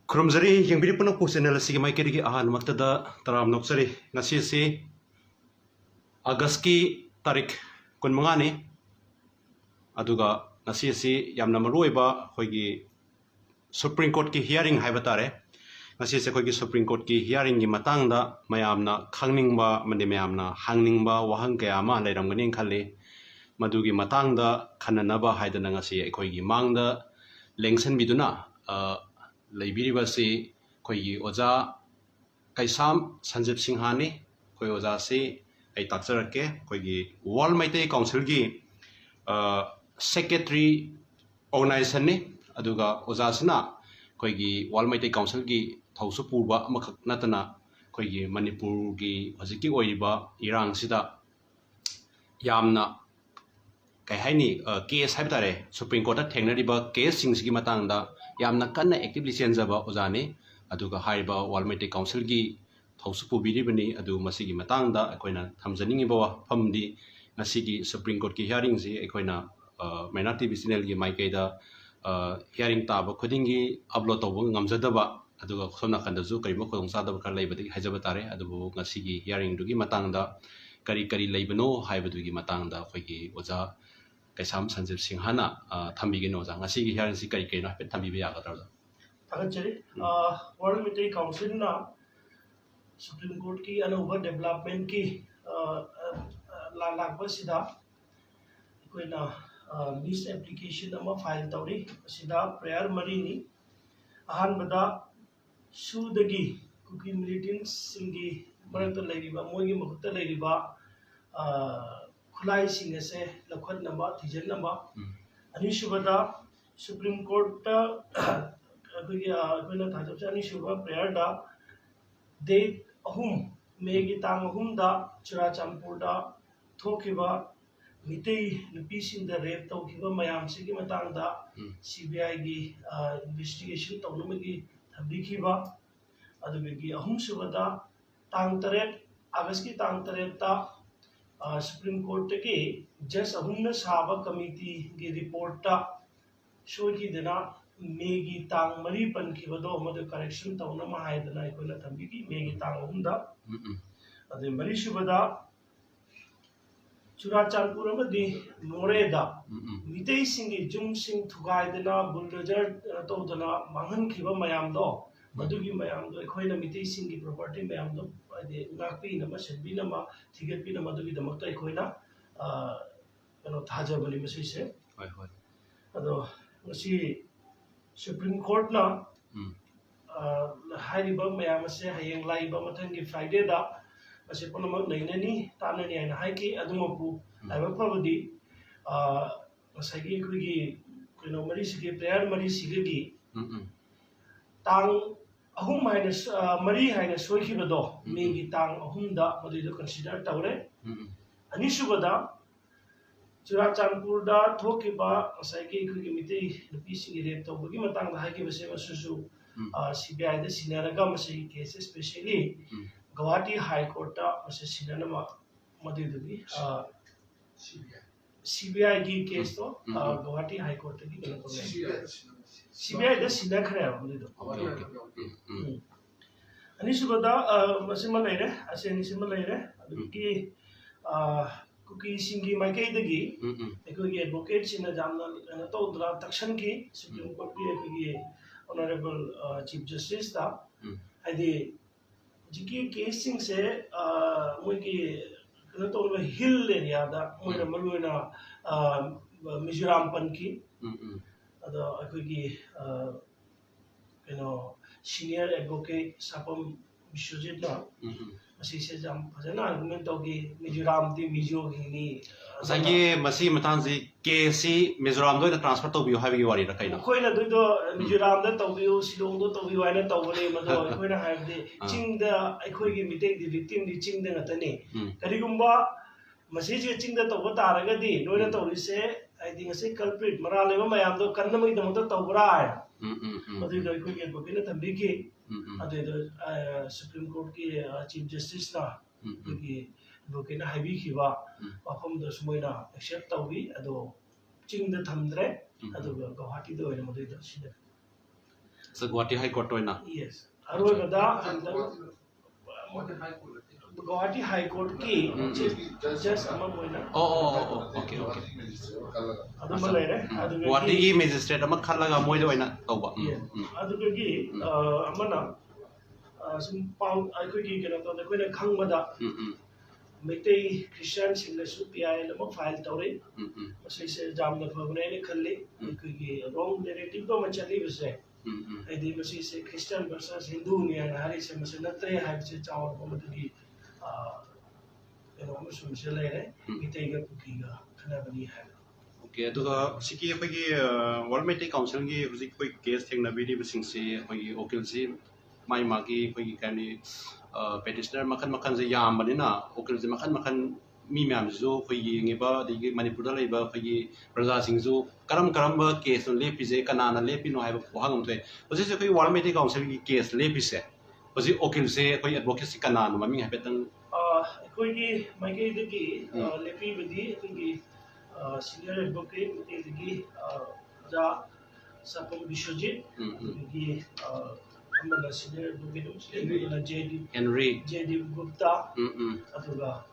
खुरमजरी यंबिरी पुनः पुसेनल सिगी माइकेरी की आहान मक्तदा तराम नोक्सरी ngasi si August की तारीख कुनमंगानी अदुगा ngasi si yamna maruiba khoigi Supreme Court की hearing hai batare ngasi se khoigi Supreme Court की hearing gi matangda mayamna khangningba mande mayamna hangningba wahang kaya ma leiramgani khali madugi matangda khananaba haidana ngasi khoigi mangda lengsan biduna Libiribasi koi oja Keisham Sanjiv Singha ni koi oja si ai takchar ke koi World Maite Council gi Secretary Organisation ni aduga oja sina koi World Maite Council gi thausu purba amakak natana koi Manipur gi hojiki oiba irang sida yamna kai haini case haibtare Supreme Court ta thengnariba case singsi matangda yamna kanna actively chenjaba ojani aduga haiba Walmate Council gi thausu pubiribani adu masigi matangda akoina thamjaningi bawa famdi ngasigi Supreme Court ki hearing si akoina minority business gi maikaida hearing taba khudingi upload tawba ngamjadaba aduga khomna khandazu karima khodong sadaba kar leibadi hajaba tare adubu ngasigi hearing dugi matangda kari kari leibano haibadugi matangda khoigi oja Keisham Sanjiv Singha na thambigi no jang ngasi gi hearing si kai kai na pe thambibe ya gadar Actually, World Maite Council na Supreme Court ki over development ki lagba sida koi na list application ama file tawri sida prayer mari ni ahan bada su dagi kuki militants singi marakta lairiba moigi makta lairiba khulai singa se lakhat namba thijan namba ani subada Supreme Court अखोइना थाजब चानी शुबा prayer दा date ahum megi tang ahum da Churachandpur da thokiba mitei nupi sing da rape tawkiba mayam sigi matang da CBI gi investigation tawnumagi thabikhiba adubegi ahum subada tang taret August ki tang taret ta Supreme Court ki judge ahum na saba committee gi report ta shoki dena Megi tang mari pan ki bado madu correction tauna ma hai dana ikoina thambi ki megi tang hunda ade mari shubada Churachandpur amadi More da mitei singi jum sing thugai dana bulldozer to dana mangan khiba mayam do madugi mayam do ikoina mitei singi property mayam do ade ngakpi na ma senbi na ma thigetpi na madugi damakta ikoina kano thaja bali masi se hoi hoi ado ngasi Supreme Court na hairiba mayam se hayeng laiba mathangi Friday da ase ponamak nainani tanani aina haiki adumapu laiba probadi ngasagi kuigi kuino mari sigi prayer mari sigi tang ahum minus mari haina soikibado megi tang ahum da madido consider tawre anisubada Churachandpur da thokiba ngasagi kuigi mitei nupi singi rape tawbagi matang da haiki base masusu CBI da sinaraga masi case especially Guwahati High Court da masi sinanama madidugi CBI ki case to Guwahati High Court ki gana to CBI da sinakhare madidu anisubada masima laire ase nisima laire aduki kuki singi maikei dagi ekoi advocate sina jamna to dra takshan ki Supreme Court ki ekoi honorable Chief Justice ta adi jiki casing se moi ki kana to hill area da moi na maluina Mizoram pan ki ado ekoi ki senior advocate sapam Biswajit na masi se jam phajana argument togi Mizoram di Mizo ni sangi masi matanzi KC Mizoram do transfer to biyo habi wari rakaina koina do Mizoram da tobiyo Silong do tobiyo aina tobale mado koina habi ching da aikoi gi mitei di victim di ching da ngatani karigumba masi je ching da toba taraga di noina tobise I think se culprit mara leba mayam do kanna mai dam da tobra madu do aikoi gi advocate na thambi ki ade Supreme Court ki Chief Justice na ki advocate na habi khiba wapham do sumoina accept tawi ado ching da thamdre ado Guwahati do ina madu do sida Guwahati High Court oina. Yes. Aroibada Guwahati High Court ki just ama moina. Okay. Aduma lere. Guwahati ki magistrate ama khalaga moida oina tawba. Adugagi amana sum pound aikogi kena to koina khangmada Meitei Christian Singlasu PI lama file tawre. Masai se jamna phagune ne khalle aikogi wrong narrative to machali bise. Adi masai se Christian versus Hindu ne hari se masai natre hai se chawar komadi masum se lere Meitei ga kuki ga khana bani hai. Okay, aduga siki akogi World Meitei Council gi hujik koi case thengna bidi bising se akogi okil si mai magi akogi kani petitioner makan se yam banina okil se makan mi myam zo akogi ngeba digi Manipur da leiba akogi praja sing zo karam ba case le pise kanana le pino haiba pohangam thoi hoji se akogi World Meitei Council gi case le pise hoji okil se akogi advocacy kanana mami haibetang akogi maigi digi lepi bidi akogi senior advocate digi ja sapam Bishojit digi amala senior advocate muslim JD Gupta aduga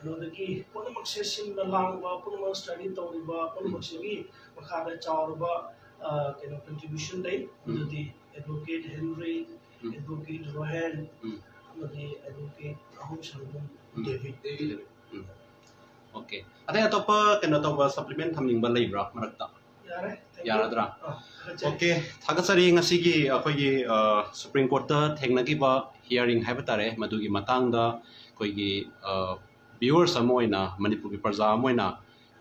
dagi punamak session na langba punamak study tawriba punamak sigi makhada chawrba kena contribution dai dadi advocate Henry advocate Rohan dadi advocate Ahum Shalom David. Okay. Ada atapa kena tawba supplement thamningba leibra marakta. Yaradra. Okay. Thagasari ngasigi akogi Supreme Court ta thengnagiba hearing haibatare madugi matangda koigi viewers amoina Manipur ki parja amoina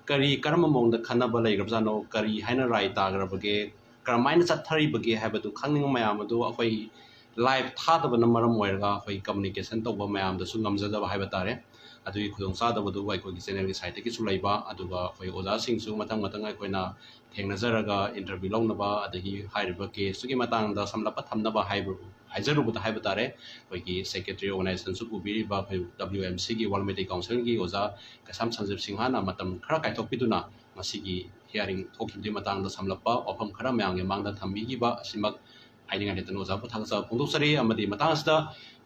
kari karma mongda khanaba leigrabjano kari haina rai tagrabage karmaina chathari bage haibatu khangning mayam adu akoi live thadaba namaram oirga akoi communication tawba mayam da su ngamjadaba haibatare adui khudong sadabadu aikogi channel ki site ki sulaiba aduga akoi oja singsu matang aikoina thengnajarga interview launaba adagi hairiba case sugi matangda samlapa thamnaba haijarubada haibatare aikogi secretary organization su pubiriba WMC gi World Meitei Council gi oja Keisham Sanjiv Singha na matam khara kaithokpiduna masigi hearing thokibdi matangda samlapa wapham khara mayang mangda thambigiba simak haidinga letan oja po thagsa pungdosari amadi matang asda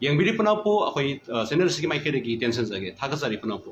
yengbiri panapu akoi channel sigi maikere gi tension jage thagasari panapu